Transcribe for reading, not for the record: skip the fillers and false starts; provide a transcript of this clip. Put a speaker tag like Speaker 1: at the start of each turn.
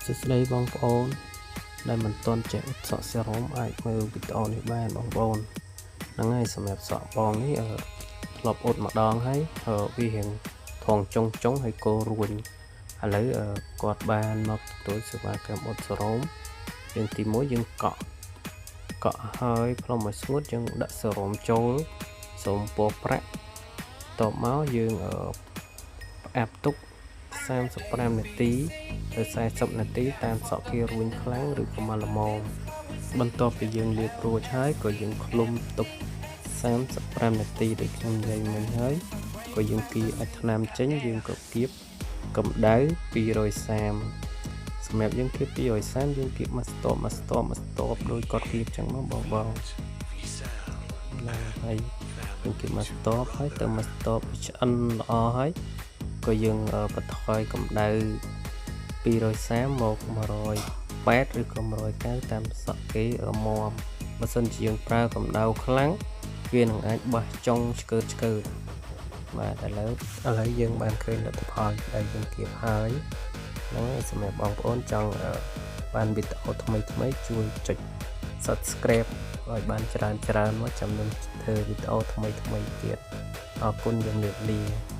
Speaker 1: សួស្តីបងប្អូនដែលមិនទាន់ចេះឧបសគ្គសេរ៉ូមអាចមើលវីដេអូនេះបានបងប្អូនហ្នឹងហើយសម្រាប់សក់បងនេះធ្លាប់អ៊ុតម្ដងហើយវារៀងថងចុងហើយកោរួញឥឡូវគាត់បានមកទទួលសេវាកម្មអ៊ុតសេរ៉ូមយើងទី1យើងកក់ហើយផ្លុំឲ្យស្ងួតយើងដាក់សេរ៉ូមចូលសូមពណ៌ប្រាក់តបមកយើងផ្អាប់ទុក35នាទីទៅ40នាទីតាមសក់គេរួញខ្លាំងឬក៏មកល្មមបន្ទាប់ពីយើងលាបរួចហើយក៏យើងឃ្លុំទុក35នាទីដូចខ្ញុំនិយាយមិញហើយក៏យើងគីឲ្យថ្នាំចេញយើងក៏គៀបកម្ដៅ230សម្រាប់យើងគៀប230យើងគៀបមកស្ទប់ដោយគាត់គៀបចឹងមកបងណាហើយយើងគៀបមកស្ទប់ហើយទៅមកស្ទប់ឆ្អិនល្អហើយក៏យើងបន្ថយកម្ដៅ230មក180ឬក៏190តាមសក់គេមាំបើសិនជាយើងប្រើកម្ដៅខ្លាំងវានឹងអាចបោះចុងឆ្កើតបាទឥឡូវយើងបានឃើញលទ្ធផលដែលយើងគៀបហើយហ្នឹងសម្រាប់បងប្អូនចង់បានវីដេអូថ្មីជួយចុច Subscribe ឲ្យបានច្រើនមកចាំនឹងធ្វើវីដេអូថ្មីទៀតអរគុណជំរាបលា